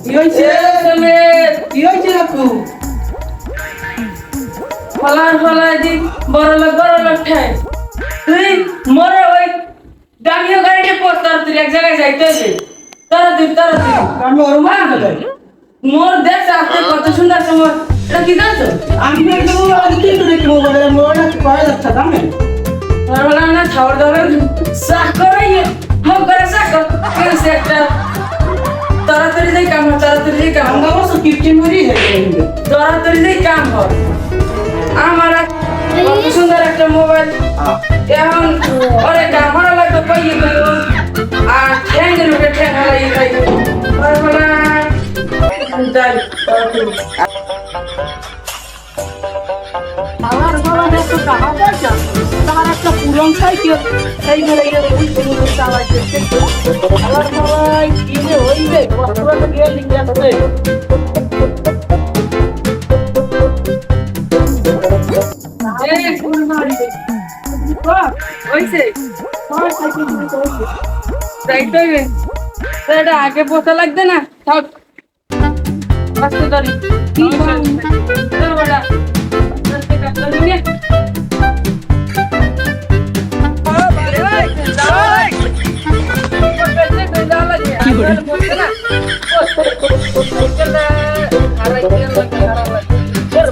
কি হয়েছে কি হয়েছে আপু ফলা দি বড় লোক ঠাই তুই মরে ওই দামিও গাড়িতে পোস্টার তুই এক জায়গায় যাইতে হবে তারা আমি ওর মা কোথায় মোর দেখ আপনি কত সুন্দর তোমার এটা কি জানতো আমি দেখবো আমি কিন্তু দেখবো বলে মোরা কয় যাচ্ছে জানেন তারবেলা না খাবার দাবার সাক করে মন করে সাক কেন সে একটা তাড়াতাড়ি যাই কাম আমরা অবশ্য 15 মিনিট হয়ে গেছে তাড়াতাড়ি যাই কাম হয় আমার কত সুন্দর একটা মোবাইল এখন ওরে কামড়া লাগতো পাইয়ে গেল আর ঠ্যাঙ্গের উপরে ঠ্যাং হারাই খাই তারবেলা যাই আমার বাবা এত টাকা পয়সা তার একটা পুরন সাইকেল সেই মেরে ওই পুরো চালাইতে আমার বাবা কিনে হইবে কষ্ট তো গিয়ে লিখে আসবে আগে পোষা লাগবে না থাক আসতে ধরি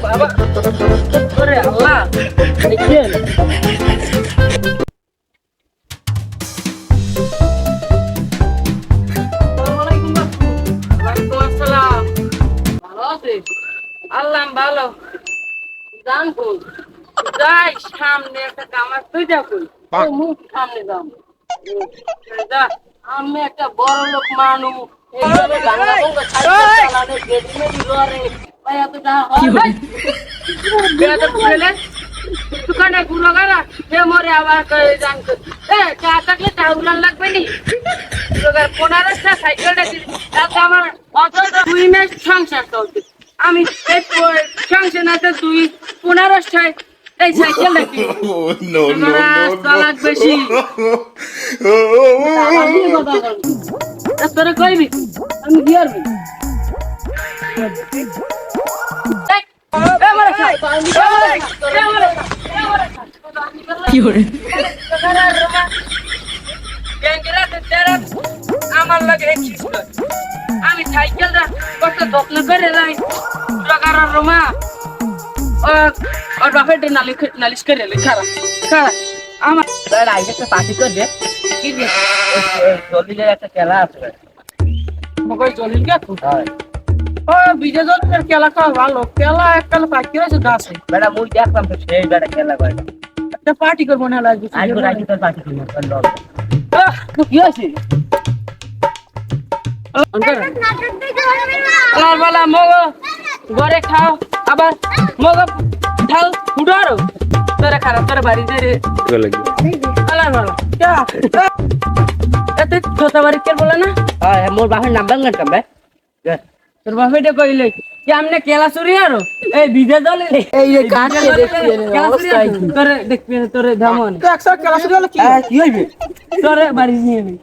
বাবা আল্লাহ আল্লাহ ভালো জানবো যাই সামনে একটা কামার তুই যাবো মুখ সামনে যাও যা আমি একটা বড় লোক মানুষ এইভাবে বাংলা বলতে চালানে গেদি মেদি লরে ভাই এত না হয় দোকানে ঘুরো গেলা সে মরে আবার জানতো চা থাকলে চা উলান লাগবে নি 15টা সাইকেলটা তাতে আমার অত 2 মাস সংসার চলছে আমি এই সংসার না তো 15টায় এই সাইকেলটা কিনি চালাক বেশি তোরা কইবি আমি দিয়ারবি কি করে আমার লাগে আমি সাইকেলটা কত যত্ন করে যাই রোমা ওর বাপের নালিশ করে খারাপ আমার আগে একটা পার্টি করবে কি যে জলিলের একটা খেলা আছে মকই জলিল কে হয় ও বিজয় জলিলের খেলা খাওয়া ভালো খেলা একটা পাইকে আছে গাছে বেটা মুই দেখলাম তো সেই বেটা খেলা করে একটা পার্টি করবো না লাগবে আজকে রাতে তোর পার্টি করবো কি আছে বলা মগ ঘরে খাও আবার মগ ঢাল ফুটারো তোরা খারাপ তোরা বাড়িতে রে ছোট বাড়ি কে বলে না মোর বাপের নাম্বার গান ভাই তোর বাপেটা কইলে কি আমনে কেলা চুরি আরো এই বিজে দলে এই যে কাকে দেখছিস অবস্থা কি তোরে দেখবি তোরে ধামন তো 100 ক্লাস হলো কি হইবে তোরে বাড়ি নিয়ে নি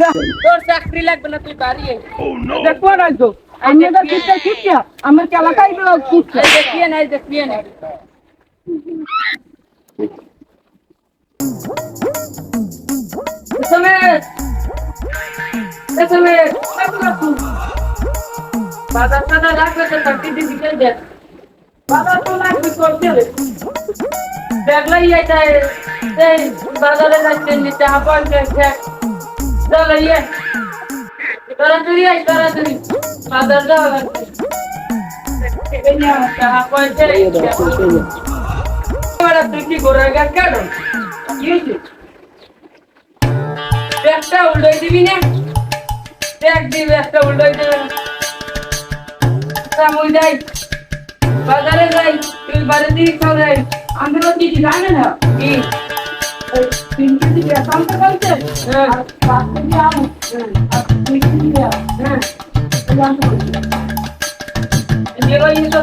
যা তোর চাকরি লাগবে না তুই বাড়ি আয় দেখো না তো আমি তো কিচ্ছু আমার কেলা খাইবে কিচ্ছু দেখিয়ে নাই বাজার সাদা রাখবে তো কাটি দিয়ে দিতে দে বাজার তো লাগবে করতে হবে দেখলাই এটা এই বাজারে যাচ্ছে নিতে আপন দেখে চল ইয়ে তাড়াতাড়ি বাজার যাওয়া লাগবে এখানে টাকা পয়সা এবারে তুই কি করে গেল কেন কি হয়েছে ব্যাগটা উল্টাই দিবি না ব্যাগ দিবি একটা উল্টাই দেবে মুই যাই বাজারে যাই তুই বাড়ি দিয়ে খাও যাই আমি তো কিছু জানি না কি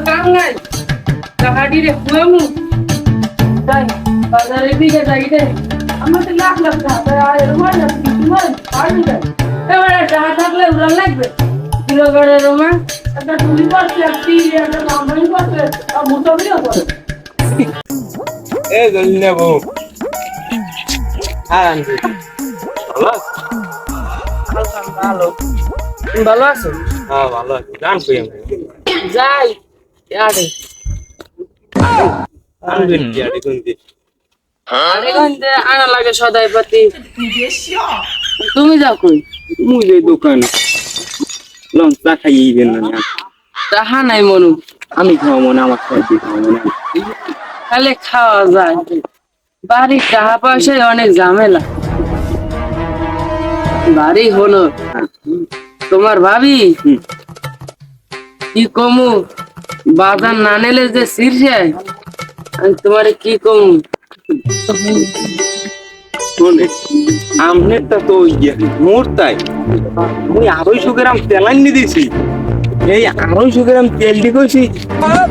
কাম নাই কাহাডি রে ফুয়ামু যাই বাজারে দিকে যাই রে আমার তো লাখ টাকা আর রুমাল না কিছু নয় আর এবারে টাকা থাকলে উড়ান লাগবে কিলোগড়ের রোমা একটা টুলি পাচ্ছে একটি একটা লম্বাই পাচ্ছে আর মোটামুটিও করে এ জলদি নেবো আর আনবি ভালো তুমি ভালো আছো হ্যাঁ ভালো আছি গান কই আমি যাই আরে আনবেন কি আরে কোনটি এখান থেকে আনা লাগে সদাই পাতি তুমি যাও কই মুই যে দোকান লঙ্কা খাইয়েই না তাহা নাই মনু আমি খাওয়া মনে আমার খাইতে খাওয়া মনে তাহলে খাওয়া যায় বাড়ির টাকা পয়সায় অনেক ঝামেলা বাড়ি হলো তোমার ভাবি কি কমু বাজার না নিলে যে শীর্ষে আমি তোমার কি কমু শোনে আমনের তো মোর তাই মুই 250 গ্রাম তেল আনি দিছি এই 250 গ্রাম তেল দি কইছি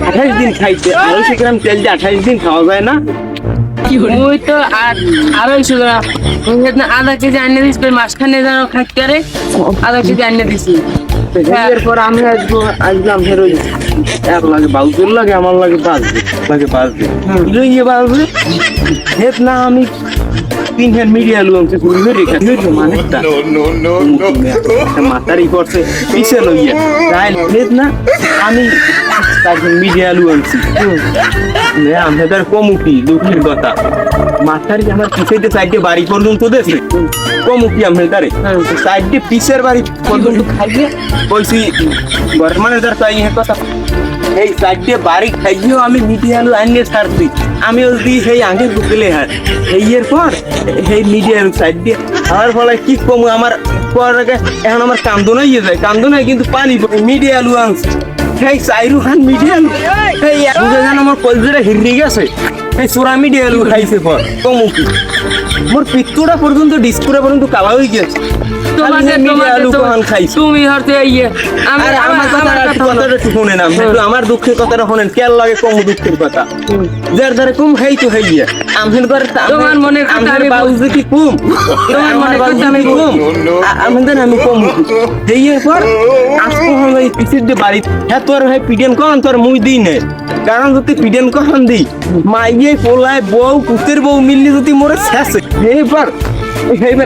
28 দিন খাইতে 250 গ্রাম তেল দিয়ে 28 দিন খাওয়া যায় না ওই তো আর 250 গ্রাম আধা কেজি আনিয়ে দিস মাঝখানে যেন খাইতে পারে আধা কেজি আনিয়ে দিছি এরপর আমি আসলাম ফের ওই এক লাগে বাউজুর লাগে আমার লাগে বাজবে লইয়ে বাজবে হেত না আমি 3 হ্যান্ড মিডিয়া লুমছে ঘুরে রেখে দিয়েছে মানেটা মাতারি করছে পিছে লইয়ে তাই হেত না আমি তারপর মিডিয়া লুমছি আমাদের কমুকি দুঃখের কথা মাতারি আমার পিছেতে সাইডে বাড়ি পর্যন্ত দেছে কমুকি আমাদের সাইডে পিছের বাড়ি পর্যন্ত খাইয়ে কইছি ঘরের মানে যার তাই কথা এই সাইডে বাড়ি খাইয়েও আমি মিডিয়া আলু আনিয়ে ছাড়ছি আমি ওই সেই আগে ঢুকলে হার এই এর পর সেই মিডিয়া আলু সাইড দিয়ে আমার ফলে কি কম আমার পর আগে এখন আমার কান্দনাই যায় কান্দনাই কিন্তু পানি মিডিয়া আলু আনছে সেই সাইরু খান মিডিয়া আলু সেই যেন আমার কলজেরা হিরি গেছে সেই সোরা মিডিয়া আলু খাইছে পর কমুকি মোর পিত্তুটা পর্যন্ত ডিসপুরা পর্যন্ত কালা হয়ে গেছে তুমি হতে ইয়ে আমার কথাটা শুনেন আমার দুঃখের কথাটা শোনেন কেন লাগে কম দুঃখের কথা যার দ্বারা কম খাইতো খাইয়া আমাদের ঘরে তোমার মনে বাউজে কি কম তোমার মনে বাউজে আমি কম আমাদের আমি কম দেইয়ের পর আজকে হলো এই পিছিয়ে দিয়ে বাড়ি হ্যাঁ তোর ভাই পিডিএন কখন তোর মুই দিই নে কারণ যদি পিডিএন কখন দিই মাইয়ে পোলায় বউ কুতের বউ মিললে যদি মোরে শেষ এইবার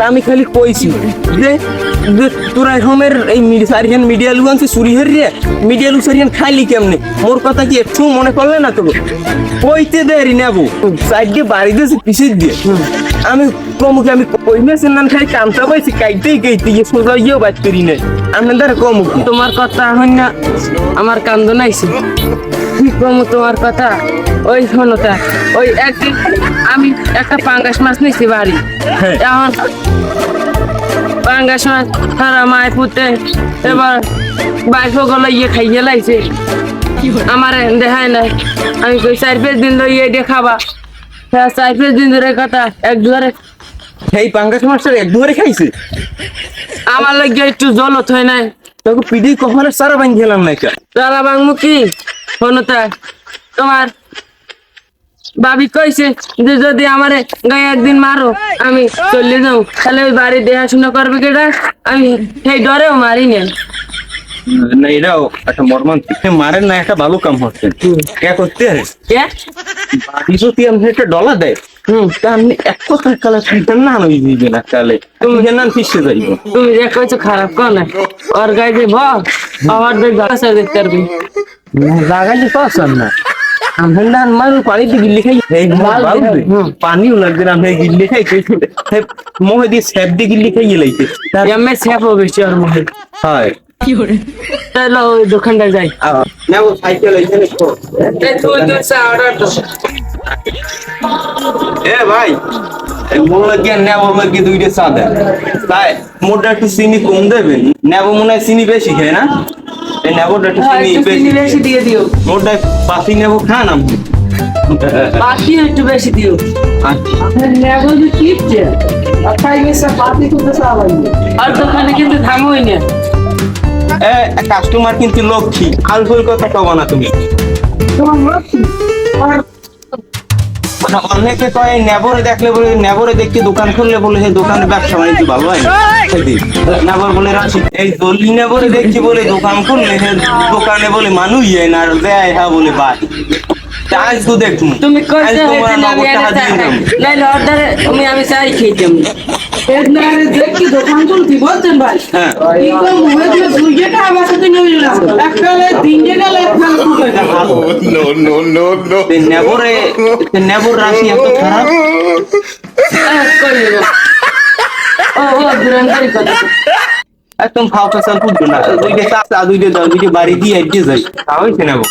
আমি খালি কইছি যে তোরা হোমের এই সারিয়ান মিডিয়া লু আনছে চুরি হেরিয়ে মিডিয়া লু সারিয়ান খাইলি কেমনে মোর কথা কি একটু মনে করলে না তো কইতে দেরি নেবো সাইড দিয়ে বাড়ি দিয়েছি পিছিয়ে দিয়ে আমি কমুকে আমি কইমেছেন না খাই কামটা পাইছি কাইতেই গিয়ে সোজা গিয়েও বাদ করি নাই আপনাদের কমুকি তোমার কথা হন না আমার কান্দ নাইছে কি কমু তোমার কথা ওই শোনো তা ওই একদিন আমি একটা পাঙ্গাস মাছ নিয়েছি বাড়ি এখন পাঙ্গাস মাছ সারা মায় পুঁতে এবার বাইক গলা ইয়ে খাইয়ে লাইছে আমার দেখায় নাই আমি কই 4-5 দিন লইয়ে দেখাবা হ্যাঁ 4-5 দিন ধরে কথা এক দুয়ারে এই পাঙ্গাস মাছটা এক দুয়ারে খাইছে আমার লাগে একটু জলত হয় নাই তোকে পিডি কখনো সারা ভাঙ গেলাম না তারা বাংমু কি শোনো তা তোমার ভাবি কইছে যে যদি আমারে গায়ে একদিন মারো আমি চলে যাও তাহলে ওই বাড়ি দেখাশোনা করবে কেটা আমি সেই ডরেও মারি না না এটাও একটা মর্মান্তিক মারেন না একটা ভালো কাম হচ্ছে কে করতে কে বাকি যদি আমি একটা ডলার দেয় তা আপনি এক কথা কালে ফিরতেন না আমি দিবে না কালে তুমি জানান ফিসে যাইব তুমি যে কইছো খারাপ কর না ওর গায়ে যে ভর আমার দেখ গাছা দেখতে পারবি লাগাইলে তো আসেন না আমরা আমার পানিতে গিল্লি খাই পানিও লাগবে না আমরা গিল্লি খাই মোহে দিয়ে স্যাপ দিয়ে গিল্লি খাইয়ে লাইছে এমএ স্যাপ হবে আর মোহে হয় কি করে চলো ওই দোকানটা যাই না ও সাইকেল এখানে তুই চা অর্ডার দাও এ ভাই মনে জ্ঞান নেব কি দুইটা চা দেন তাই মোটা একটু চিনি কম দেবেন নেব মনে হয় চিনি বেশি খায় না এই নেবটা একটু চিনি বেশি দিয়ে দিও মোটা পাতি নেব খান আপনি বাকি একটু বেশি দিও নেবো যে কিপছে আর খাই গেছে পাতি করতে চাওয়াই আর দোকানে কিন্তু থামোই না কাস্টমার কিন্তু লক্ষ্মী আলফুল কথা কবা না তুমি তোমার লক্ষ্মী আর মানে অনেকে তো এই নেবরে দেখলে বলে নেবরে দেখতে দোকান খুললে বলে সেই দোকানে ব্যবসা বাণিজ্য ভালো হয় না সেদিন নেবর বলে রাশি এই দলি নেবরে দেখছি বলে দোকান খুললে সে দোকানে বলে মানুষ যায় না আর দেয় হ্যাঁ বলে বাই আজ তো দেখুন তুমি কইতে আজ তোমার হইতে আমি নগদ টাকা দিয়ে দাও। নাইলে অর্ডারে আমি চাই খেতাম এর দেখি দোকান খুলতি বলছেন ভাই হ্যাঁ এই তো মুখে দিয়ে দুইটা আমার সাথে নিয়ে নিলাম এককালে তিনটে গেলে এককালে দুটো গেল No, no, no, no. নেবর রাশি এত খারাপ করি ও দুরন্তরি কথা একদম খাওয়া ফেসাল ফুটবে না দুইটা চাষা দুইটা দল দুইটা বাড়ি দিয়ে এগিয়ে যাই তাহলে সে নেবো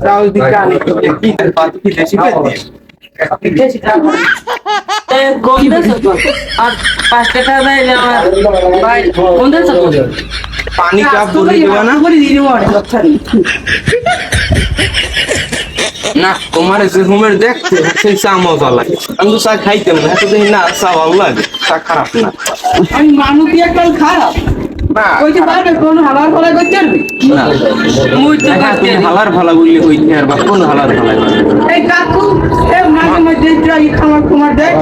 তাও দিকে আনি কি পাতি কি দেশি পেতে কোন দেশ আর 5 টাকা দেয় আমার ভাই কোন দেশ পানি কাপ বলে দেবা না করে দিয়ে দেবো অনেক আচ্ছা না তোমার যে রুমের দেখতে সেই চা মজা লাগে আমি তো চা খাইতাম না এত দেখি না চা ভালো লাগে চা খারাপ না আমি মানুষ দিয়ে একদম খারাপ না কইতে পারবে কোন হালার ফলা করতে পারবে না মুই তো দেখা তুমি হালার ভালা বললে কইতে আর বা কোন হালার ভালা এই কাকু এ মাঝে মধ্যে যাই খাবার তোমার দেয়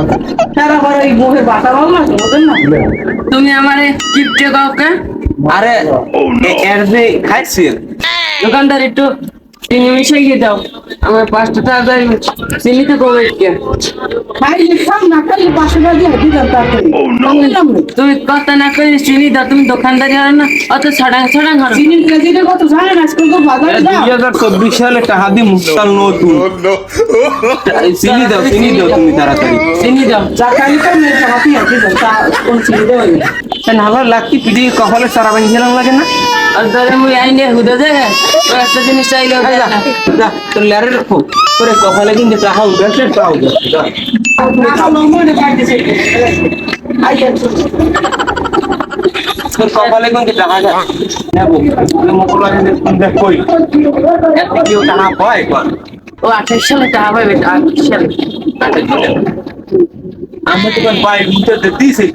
তারা বড় এই মুখে বাসা ভালো না বুঝেন না তুমি আমারে কিপটে কাউকে আরে এর যে খাইছি দোকানদার একটু চিনি মিশিয়ে গিয়ে দাও আমার 5 টাকা দেয় চিনিতে কমে কে খাই লিখাম না খালি 500 টাকা দিয়ে দিলাম তাড়াতাড়ি বললাম না তুমি কথা না করে চিনি দাও তুমি দোকানদারি আর না অত ছড়াং ছড়াং করো চিনির কেজিটা কত জানেন আজকাল তো বাজারে দাম 2024 সালে টাকা দিয়ে মুস্তাল নতুন No, no. চিনি দাও তুমি তাড়াতাড়ি চিনি দাও যা খালি তো মেয়ে চাপাতি আছে তা কোন চিনি দেওয়া হালার লাগতি পিঠে কপালে সারা বানিয়েছিলাম লাগে না আর ধরে মুই আইনে হুদে যায় ও একটা জিনিস চাইলেও দেয় না যা তোর ল্যারে রাখো তোরে কপালে কিন্তু টাকা উঠেছে টাকা উঠেছে নম্বরে কাটতেছে তোর কপালে কিন্তু টাকা যা নেবো মোকলা কিন্তু কই এত কেউ টাকা পায় কোন ও 28 সালে টাকা পাবে 28 সালে আমি তো কোন পাই মুতে দিছি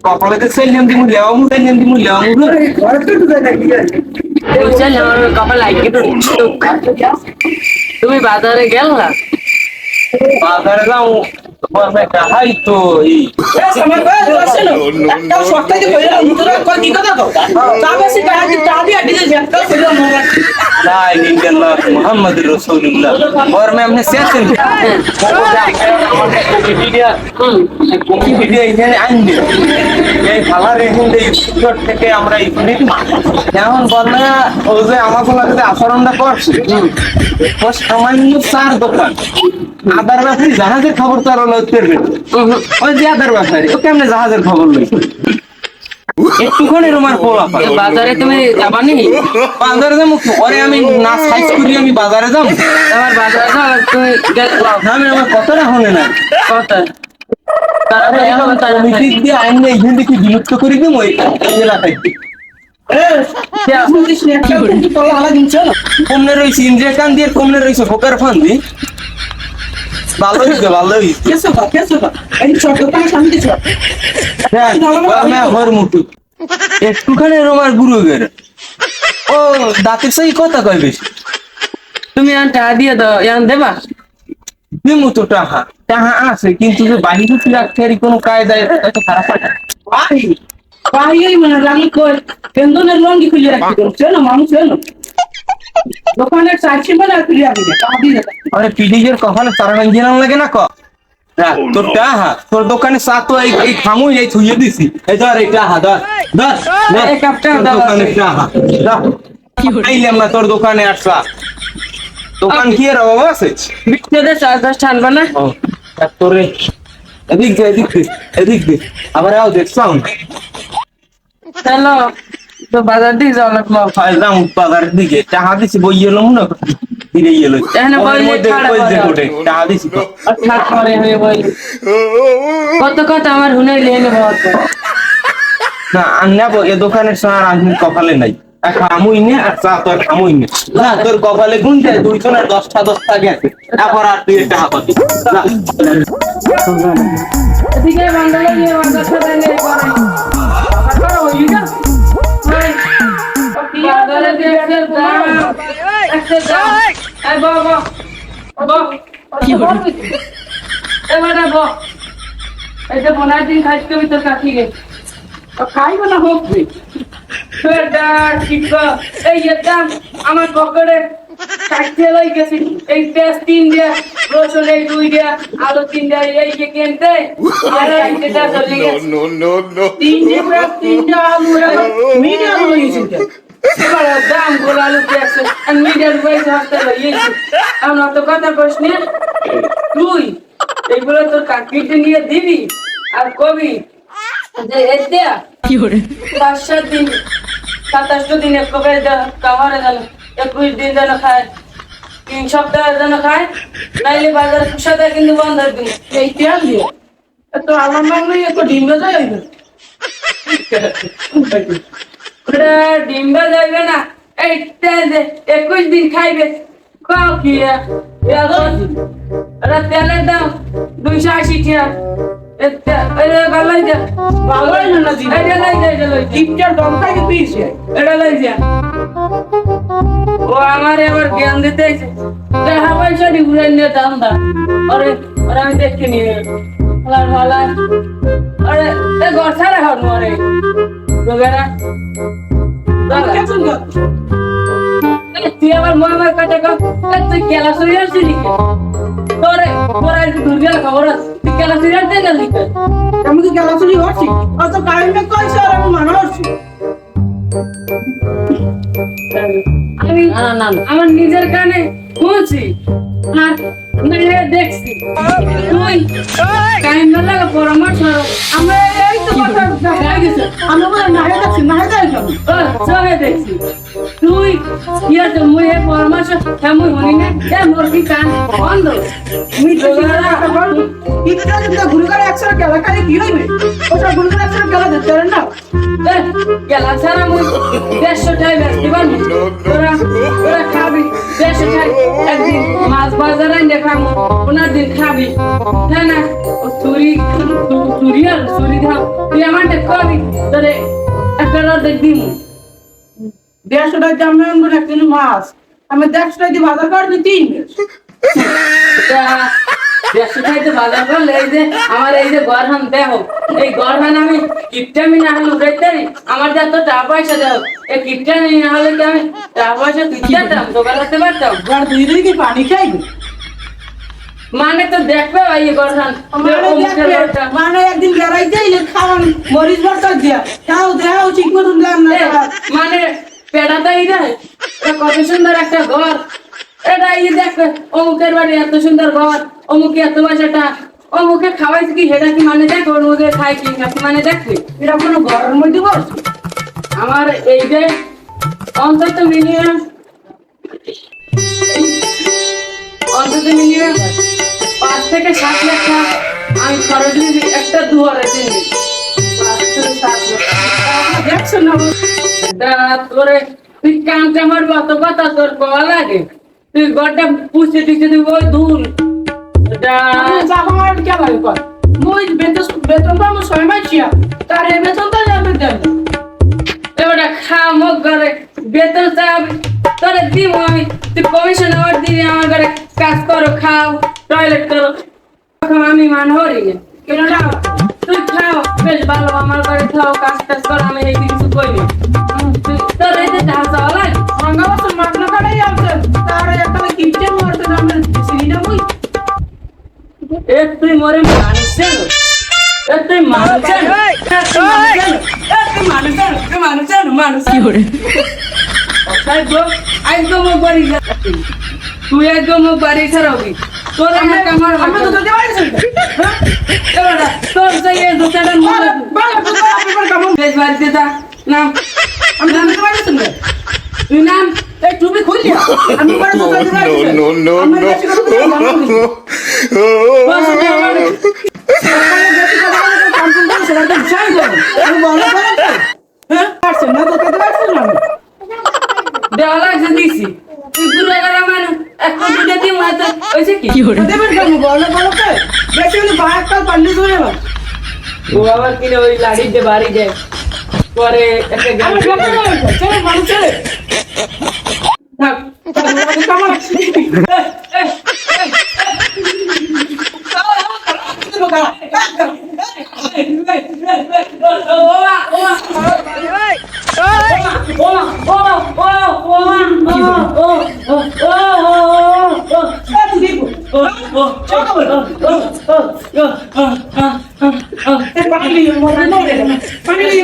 কপালে তো সেলিয়াম দিমু লেওয়া মুতে নিম দিমু লেওয়া মুতে ওই চাল আমার কপাল লাগে তুমি বাজারে গেল না বাজারে যাও বলবে হাই তো এই আমার বাস আছে না একটা সপ্তাহে দিয়ে কইরা মুতরা কই কি কথা তো তা বেশি টাকা দি টাকা দিয়ে দিতে যেটা কইরা মোরা লা ইলাহা ইল্লাল্লাহ মুহাম্মাদুর রাসূলুল্লাহ और मैं हमने सेशन ভিডিও এখানে আনবে এই খাবার এখানে স্টোর থেকে আমরা ইউনিট যেমন বলনা ও যে আমার সাথে আচরণটা করছে ও সামান্য চার দোকান আদার ব্যাপারে জাহাজের খবর তো আর লইতে ওই যে আদার ব্যাপারে ও কেমনে জাহাজের খবর লই একটুখানি রোমার পোলা বাজারে তুমি যাবা নি বাজারে যাবো পরে আমি না সাইজ করি আমি বাজারে যাবো আমার বাজারে যাও তুমি আমি আমার কথাটা হলে না কথা তারপরে এখন তার মিটিং দিয়ে আইন নিয়ে এখান থেকে বিলুপ্ত করে দেবো এই এলাকায় বুঝিস না একটা কিন্তু তোলা হালা দিনছ না কমনে রয়েছে ইন্দ্রিয়া কান দিয়ে কমনে রয়েছে ফোকার ফান্দি ভালো হইছে কেসো এই ছোট টাকা শান্তি ছ হ্যাঁ আমি আমার মুটু একটুখানি রোমার গুরু গের ও দাঁতের সেই কথা কয় বেশি তুমি আর টাকা দিয়ে দাও এখন দেবা দিমু তো টাকা টাকা আছে কিন্তু যে বাহিরে তুই রাখতে কোনো কায়দায় এত খারাপ হয় না ভাই এই মানে লাগি কই কেন্দনের লঙ্গি খুলে রাখতে চলো মানুষ চলো দোকানের চাইছি মানে খুলে রাখবি টাকা দিয়ে দে আরে পিডিজের কপালে তারা গেলাম লাগে না ক তোর টাহা তোর দোকানে চা তো এই খামুই এই থুইয়ে দিছি এই ধর এই টাহা ধর এই কাপটা দাও। দোকানে টাহা আইলাম না তোর দোকানে আসা দোকান কি এর অভাব আছে বিক্রেতা চার্জ টানবা না ও তোরে এদিক দে আবার আও দেখ সাউন্ড চলো তো বাজার দিয়ে যাও লাগলো ফাইলাম বাজারের দিকে টাহা দিছি বই এলাম না দিলে এলো এখানে বইলে মধ্যে ছাড়া কইছে পাওয়া কোটে টাহা দিছি তো আর থাক করে হয়ে বই কত কত আমার হুনে লেনে বহুত না আনলাবো এ দোকানের সার আমি কপালে নাই খামুই নে আর চা তো খামুই নে না তোর কপালে গুনতে দুইজনের 10টা গেছে তারপর আর তুই টাকা পাবি এদিকে বান্ডালে নিয়ে বাজার সাথে নিয়ে করে করো ওই না বাজারে দিয়ে একটা দাম এই বল বল বল কি হলো? এবারে বল এই যে বোনার দিন খাইতে ভিতর কাটি গে খাইবো না হোক বে। সেটা ঠিক এই এটা আমার পকেটে কাটতে লই গেছি এই পেঁয়াজ 3 দিয়া রসুন এই 2 দিয়া আলু 3 দিয়া এই যে কিনতে আর এটা চলে গেছে No, no, no, তিনটে প্রায় তিনটে আলু মিডিয়াম হয়ে গেছে। এবার দাম গোলালু দেখছে আর মিডিয়ার পয়সা হাতে লইয়েছি আমরা তো কথা প্রশ্ন তুই এগুলো তোর কাকিতে নিয়ে দিবি আর কবি যে এতে কি hore 5-7 দিন 27 দিন এক কবে কামারে গেল 21 দিন যেন খায় 3 সপ্তাহ যেন খায় নাইলে বাজার খুশাতে কিন্তু বন্ধ হয়ে দিন এই তেল দিয়ে তো আমার মাংলি এত ডিম বেজা যাইবে। ওটা ডিম্বা যাইবে না এই তেল যে 21 দিন খাইবে খাও কি এটা তেলের দাম 280 টাকা এটা ভালোই যা ভালোই না না দিন এটা লাই যা এটা লাই ডিমটার দাম খাইতে পিছে। এটা লাই যা ও আমার এবার জ্ঞান দিতে এসে দেখা পয়সা দি ঘুরে নিয়ে দাম দা আরে আরে আমি দেখতে নিয়ে ভালো ভালো আরে এ ঘর ছাড়া হন মরে রোগেরা কেমন গো? তুই আমার মামার কাছে কর তুই কেলা সরিয়ে আসছিস তোরে তোরা দুর্গের খবর আছে তুই কেলা সরিয়ে আসতে গেলি আমি কি গেলাছুরি হচ্ছি অত টাইমে কইছে আর আমি মানা হচ্ছি। আমি না না না আমার নিজের কানে শুনছি আর মেয়ে দেখছি তুই টাইম না লাগা পরামর্শ আমরা এই তো কথা দেখা গেছে আমি বলে না এটা না এটা কেন সবে দেখছি তুই ইয়া তো মুই এ পরামর্শ কেমন হনি না এ মোর কি কান বন্ধ আমি তো একটা বল ইটা যদি ঘুরে করে একসাথে গেলা খালি কি হইবে ওটা ঘুরে করে একসাথে গেলা দিতে পারেন না। গেলা ছাড়া মুই 150 টাকা বেচতে পারবো তোরা তোরা খাবি 150 টাকা একদিন মাছ বাজারে দেখাম ওনার দিন খাবি হ্যাঁ না ও চুরি খাও তুই আমারটা কবি তোরে একটা দেখ দিম 150 টাকা দাম নেন বলে একদিন মাছ আমি 150 টাকা দিয়ে বাজার করে দিই 150 টাকা বাজার করলে এই যে আমার এই যে গরহান দেহ এই গরহান আমি কিপটামি না হলে উঠাইতে পারি আমার যা তো টাকা পয়সা দেও এই কিপটামি না হলে কি আমি টাকা পয়সা দিতাম জোগাড় করতে পারতাম ঘর দুই দিন কি পানি খাইবে মানে তো দেখবে ভাই এই গরহান মানে একদিন বেড়াইতে এলে খাওয়ান মরিচ ভর্তা দিয়া তাও দেও ঠিক মতন দাম না মানে পেড়াটা এই রে কত সুন্দর একটা ঘর এটা এই দেখবে অমুকের বাড়ি এত সুন্দর ঘর অমুকে এত পয়সাটা অমুকে খাওয়াইছে কি সেটা কি মানে দেখো অমুকে খাই কি মানে দেখবে এটা কোনো ঘরের মধ্যে বসছে আমার এই যে অন্তত মিনিমাম 5 থেকে 7 লাখ টাকা আমি খরচ দিই একটা দুয়ারে দিন 5 থেকে 7 লাখ দেখছো না তোরে তুই কামটা আমার অত কথা তোর পাওয়া লাগে তুই গড়টা পুষে দিচ্ছে তুই ওই দূর আমার কে লাগে কর মুই বেতন পাবো 6 মাস ছিয়া তার এই বেতনটা যাবে দেন এবার খা মুখ ঘরে বেতন চাবি তোরে দিব আমি তুই কমিশন আমার দিবি আমার ঘরে কাজ করো খাও টয়লেট করো এখন আমি মান হরি না কেন না তুই খাও বেশ ভালো আমার ঘরে খাও কাজ টাজ করো আমি এই কিছু করি তোর এই যে ঢাকা লাগে ভাঙা বছর মাগনা কাটাই আছে তার একটা কিপটে মারতে নামের সিরিটা মুই তুই মরে মানুষের তুই মানুষের কি hore একদম বাড়ি তুই একদম বাড়ি ছাড়াবি তোর আমার কামার আমি তো দিতে পারিস তোর যে দোকানের মনে বেশ বাড়িতে যা নাম আমি দিতে পারিস না তুই নাম এই টুপি খুলি আমি পরে তো দিতে পারিস no, no, no, আমি বলা করে হ্যাঁ পারছেন না তো দিতে পারছেন না দেওয়া লাগছে দিছি তুই পুরো গেল মানে এখন দুটো দিন হয়তো হয়েছে কি কি hore দেবেন কেন বলা বলতে বেশি হলে বাইরে কাল পাল্লি ধরে যাবে ও আবার কিনে ওই লাড়ি দিয়ে বাড়ি যায় পরে একটা গান আমি চলে মানুষ চলে থাক কামড় লাগছে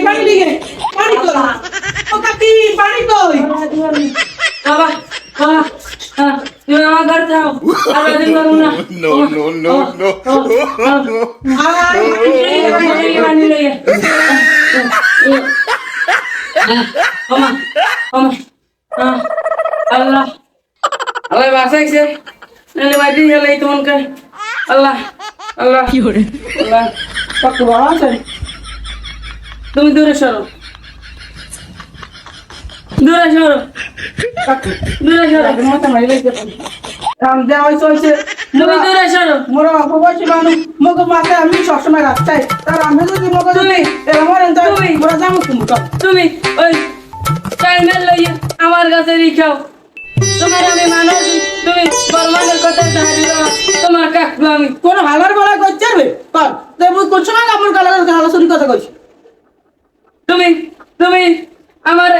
পানি লিয়ে পানি কর ও কাকি পানি কই বাবা বাবা তুমি আমার ঘর যাও আর দিন করুন না No, no, no, no. পানি লইয়ে ওমা ওমা আল্লাহ আল্লাহ বাঁচাইছে নাহলে মাটি গেলে তোমাকে আল্লাহ আল্লাহ কি করে আল্লাহ কত বড় আছে তুমি দূরে সরো দূরে সরো দূরে সরো মাথা মারি লইতে রাম দেওয়া হইছে তুমি দূরে সরো মোরা অপবাসী মানুষ মগ মাথা আমি সবসময় রাস্তায় তার আমি যদি মগ তুমি আমার তুমি মোরা যাবো কুমুকা তুমি ওই টাইমের লইয়ে আমার কাছে রিখাও তোমার আমি মানুষ তুমি বর্মানের কথা দাঁড়িয়ে তোমার কাকবো আমি কোন হালার বলা করছে রে কর তুই কোন সময় কামড় গালা হালাসুরি কথা কইছ তুমি তুমি আমার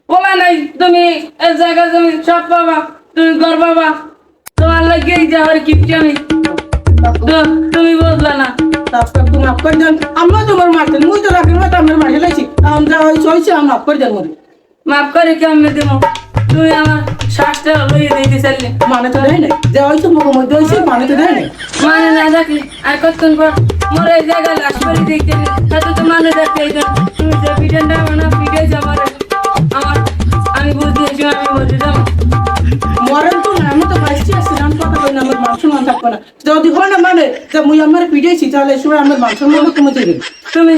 বলা নাই তুমি এই জায়গা তুমি সব পাবা তুমি ঘর পাবা তোমার লাগে যাওয়ার কিপটি আমি তুমি বুঝলা না তারপর তুমি মাফ করে দেন আমরা তোমার মারতে মুই তো রাখি না আমার মারি লাইছি আমরা হইছে আমরা মাফ করে দেন মাফ করে কি আমি দেবো তুমি আমার শ্বাসটা লইয়ে দিতে চাইলে মানে তো দেয় নাই যে হইছে মগ মধ্যে হইছে মানে তো দেয় নাই মানে না দেখলে আর কতক্ষণ পর মোর এই জায়গায় লাশ করে দেখতে তাতে তো মানে দেখতে তুমি যে পিঠেনটা মানে পিঠে যাবার আমার আমি বুঝতে আমি বলতে যাবো মরেন তো না আমি তো বাইসি আছি রাম কথা কই না আমার মাংস মান থাকবে না যদি হয় না মানে যে মুই আমার পিড়েছি তাহলে সময় আমার মাংস মান কমে যাবে তুমি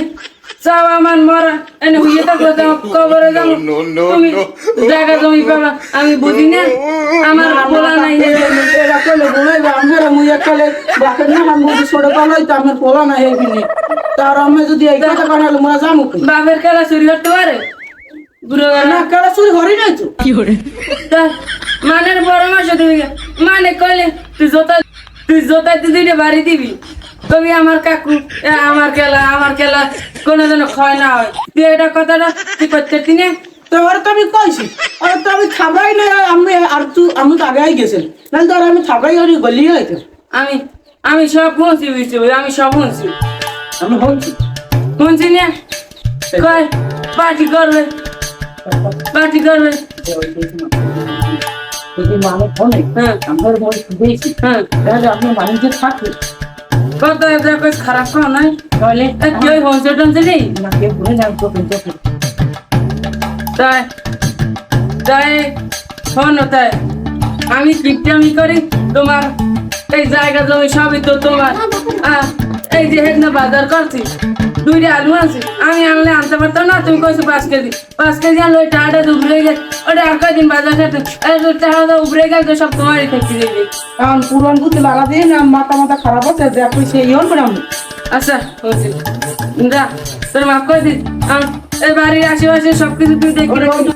চাও আমার মরা এনে হইয়ে থাকলে তো কবরে যাবো No, no, তুমি no. জায়গা জমি পাবা আমি বুঝি না আমার বলা নাই এরা কইলে বলে আমরা মুই একালে বাকের না আমি যদি ছোট পালাই তো আমার পোলা না হে কিনে তার আমি যদি এই কথা কানালে মোরা যামু কই বাপের খেলা চুরি করতে পারে বুড়ো না কারা চুরি হরি নাই তো কি করে মানের পরামর্শ দিবি মানে কইলে তুই জোতা দুইটা বাড়ি দিবি তুমি আমার কাকু আমার খেলা কোনোদিন ক্ষয় না হয় তুই এটা কথাটা তুই করতে দিনে তো আর তো আমি কইছি আর তো আমি খাবরাই না আমি আর তুই আমি তো আগেই গেছেন না তো আর আমি খাবরাই হরি গলি হইতো আমি সব শুনছি বুঝছি আমি সব শুনছি আমি হইছি শুনছি না কয় পার্টি করবে যদি মানুষ হলে হ্যাঁ আমার বই দিয়েছি হ্যাঁ তাহলে আপনি মানুষের থাকবে কত দেখো খারাপ করা নয় তাহলে কি ওই হনছে টনছে নেই আমাকে ভুলে যান তো কিন্তু তাই তাই শোন তাই আমি কিপটামি করি তোমার এই জায়গা জমি সবই তো তোমার এই যে হেড না বাজার করছি দুইটা আলু আনছি আমি আনলে আনতে পারতাম না তুমি কইছো 5 কেজি আনলে ওই টাকাটা তো উপরে গেছে ওটা আর কয়দিন বাজার খেতে টাকাটা উপরে গেছে সব তোমারই খেতে দেবে কারণ পুরান বুদ্ধি লাগা দিয়ে না মাথা খারাপ আছে দেখো সেই ইয়ন করে আমি আচ্ছা হয়েছে যা তোর মাফ করে দিস এই বাড়ির আশেপাশে সবকিছু তুই দেখে